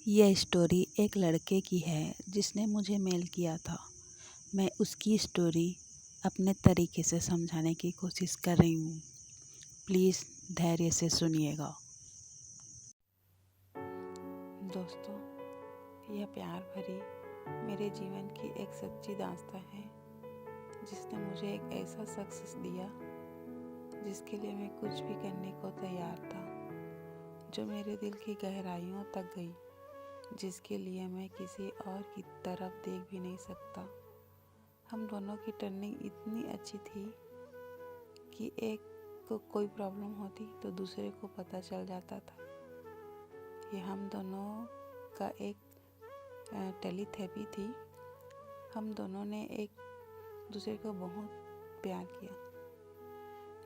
यह स्टोरी एक लड़के की है जिसने मुझे मेल किया था। मैं उसकी स्टोरी अपने तरीके से समझाने की कोशिश कर रही हूँ। प्लीज़ धैर्य से सुनिएगा। दोस्तों, यह प्यार भरी मेरे जीवन की एक सच्ची दास्तां है जिसने मुझे एक ऐसा शख्स दिया जिसके लिए मैं कुछ भी करने को तैयार था, जो मेरे दिल की गहराइयों तक गई, जिसके लिए मैं किसी और की तरफ देख भी नहीं सकता। हम दोनों की टर्निंग इतनी अच्छी थी कि एक को कोई प्रॉब्लम होती तो दूसरे को पता चल जाता था। ये हम दोनों का एक टेलीथेरेपी थी। हम दोनों ने एक दूसरे को बहुत प्यार किया,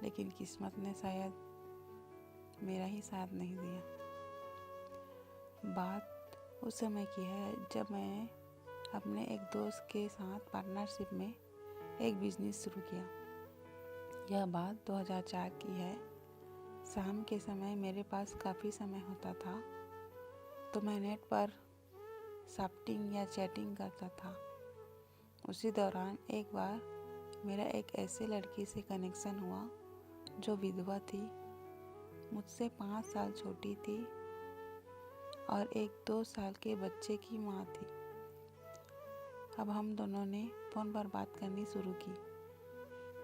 लेकिन किस्मत ने शायद मेरा ही साथ नहीं दिया। बात उस समय की है जब मैं अपने एक दोस्त के साथ पार्टनरशिप में एक बिजनेस शुरू किया। यह बात 2004 की है। शाम के समय मेरे पास काफ़ी समय होता था, तो मैं नेट पर शॉपिंग या चैटिंग करता था। उसी दौरान एक बार मेरा एक ऐसे लड़की से कनेक्शन हुआ जो विधवा थी, मुझसे 5 साल छोटी थी और एक 2 साल के बच्चे की माँ थी। अब हम दोनों ने फ़ोन पर बात करनी शुरू की।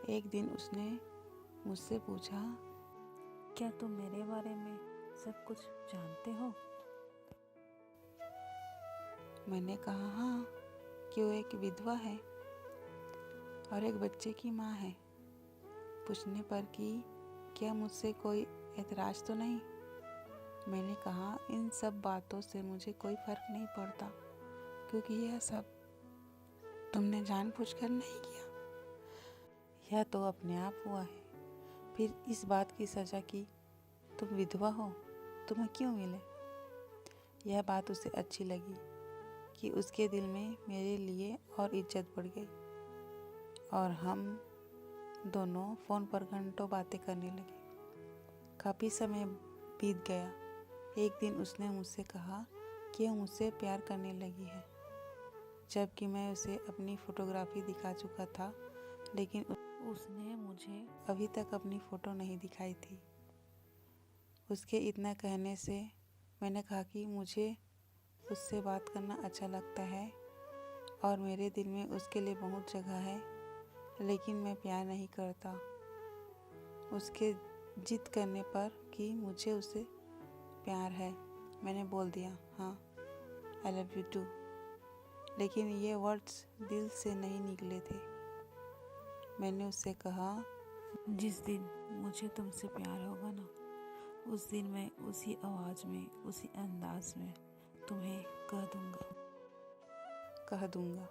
एक दिन उसने मुझसे पूछा, क्या तुम मेरे बारे में सब कुछ जानते हो? मैंने कहा हाँ, कि वो एक विधवा है और एक बच्चे की माँ है। पूछने पर कि क्या मुझसे कोई एतराज़ तो नहीं। मैंने कहा इन सब बातों से मुझे कोई फ़र्क नहीं पड़ता, क्योंकि यह सब तुमने जानबूझकर नहीं किया, यह तो अपने आप हुआ है। फिर इस बात की सज़ा की तुम विधवा हो, तुम्हें क्यों मिले। यह बात उसे अच्छी लगी कि उसके दिल में मेरे लिए और इज्जत बढ़ गई और हम दोनों फ़ोन पर घंटों बातें करने लगे। काफ़ी समय बीत गया। एक दिन उसने मुझसे कहा कि वह मुझसे प्यार करने लगी है, जबकि मैं उसे अपनी फ़ोटोग्राफी दिखा चुका था, लेकिन उसने मुझे अभी तक अपनी फ़ोटो नहीं दिखाई थी। उसके इतना कहने से मैंने कहा कि मुझे उससे बात करना अच्छा लगता है और मेरे दिल में उसके लिए बहुत जगह है, लेकिन मैं प्यार नहीं करता। उसके जिद करने पर कि मुझे उससे प्यार है, मैंने बोल दिया हाँ, आई लव यू टू। लेकिन ये वर्ड्स दिल से नहीं निकले थे। मैंने उससे कहा, जिस दिन मुझे तुमसे प्यार होगा ना, उस दिन मैं उसी आवाज़ में, उसी अंदाज में तुम्हें कह दूंगा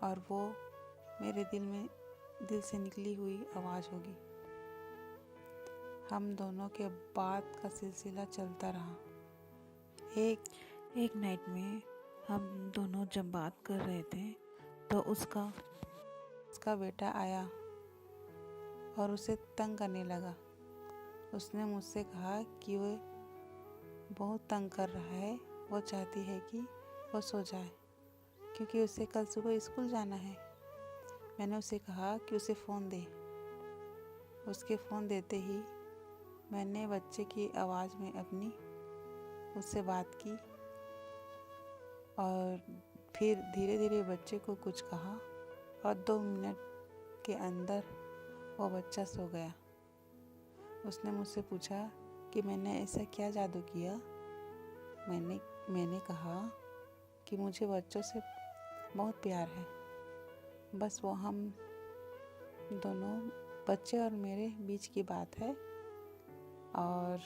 और वो मेरे दिल से निकली हुई आवाज़ होगी। हम दोनों के बात का सिलसिला चलता रहा। एक नाइट में हम दोनों जब बात कर रहे थे तो उसका बेटा आया और उसे तंग करने लगा। उसने मुझसे कहा कि वो बहुत तंग कर रहा है, वो चाहती है कि वो सो जाए क्योंकि उसे कल सुबह स्कूल जाना है। मैंने उसे कहा कि उसे फ़ोन दे। उसके फ़ोन देते ही मैंने बच्चे की आवाज़ में अपनी उससे बात की और फिर धीरे धीरे बच्चे को कुछ कहा और 2 मिनट के अंदर वो बच्चा सो गया। उसने मुझसे पूछा कि मैंने ऐसा क्या जादू किया। मैंने कहा कि मुझे बच्चों से बहुत प्यार है, बस वो हम दोनों बच्चे और मेरे बीच की बात है और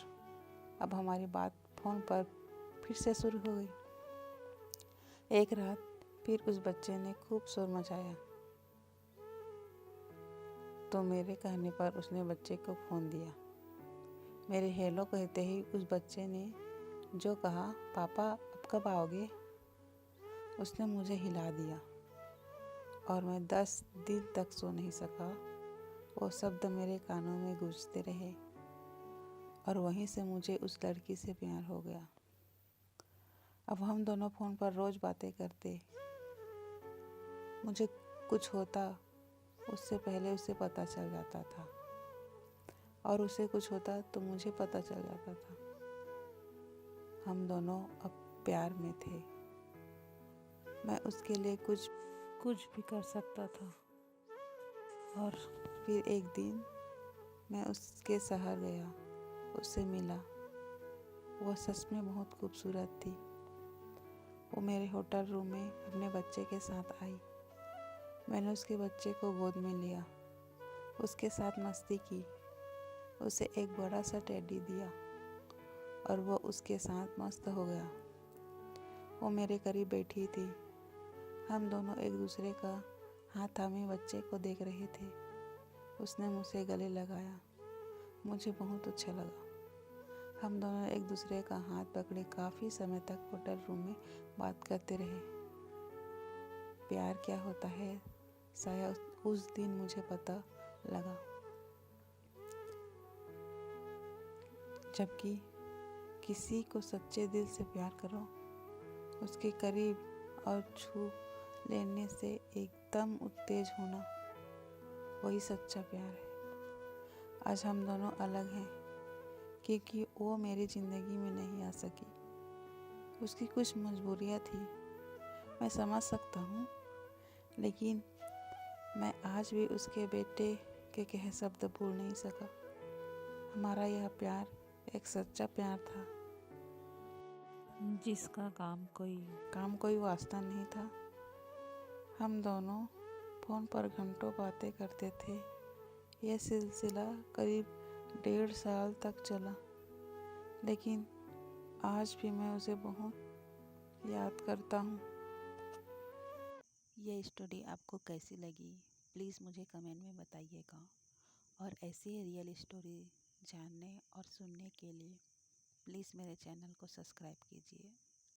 अब हमारी बात फ़ोन पर फिर से शुरू हो गई। एक रात फिर उस बच्चे ने खूब शोर मचाया, तो मेरे कहने पर उसने बच्चे को फ़ोन दिया। मेरे हेलो कहते ही उस बच्चे ने जो कहा, पापा अब कब आओगे, उसने मुझे हिला दिया और मैं 10 दिन तक सो नहीं सका। वो शब्द मेरे कानों में गूंजते रहे और वहीं से मुझे उस लड़की से प्यार हो गया। अब हम दोनों फ़ोन पर रोज़ बातें करते। मुझे कुछ होता उससे पहले उसे पता चल जाता था, और उसे कुछ होता तो मुझे पता चल जाता था। हम दोनों अब प्यार में थे। मैं उसके लिए कुछ भी कर सकता था। और फिर एक दिन मैं उसके शहर गया, उससे मिला। वह सच में बहुत खूबसूरत थी। वो मेरे होटल रूम में अपने बच्चे के साथ आई। मैंने उसके बच्चे को गोद में लिया, उसके साथ मस्ती की, उसे एक बड़ा सा टेडी दिया और वो उसके साथ मस्त हो गया। वो मेरे करीब बैठी थी। हम दोनों एक दूसरे का हाथ थामे बच्चे को देख रहे थे। उसने मुझसे गले लगाया। मुझे बहुत अच्छा लगा। हम दोनों एक दूसरे का हाथ पकड़े काफ़ी समय तक होटल रूम में बात करते रहे। प्यार क्या होता है शायद उस दिन मुझे पता लगा। जबकि किसी को सच्चे दिल से प्यार करो, उसके करीब और छू लेने से एकदम उत्तेज होना, वही सच्चा प्यार है। आज हम दोनों अलग हैं क्योंकि वो मेरी ज़िंदगी में नहीं आ सकी। उसकी कुछ मजबूरियाँ थी, मैं समझ सकता हूँ, लेकिन मैं आज भी उसके बेटे के कहे शब्द भूल नहीं सका। हमारा यह प्यार एक सच्चा प्यार था। जिसका काम कोई वास्ता नहीं था। हम दोनों फ़ोन पर घंटों बातें करते थे। यह सिलसिला करीब 1.5 साल तक चला, लेकिन आज भी मैं उसे बहुत याद करता हूँ। ये स्टोरी आपको कैसी लगी प्लीज़ मुझे कमेंट में बताइएगा। और ऐसी रियल स्टोरी जानने और सुनने के लिए प्लीज़ मेरे चैनल को सब्सक्राइब कीजिए।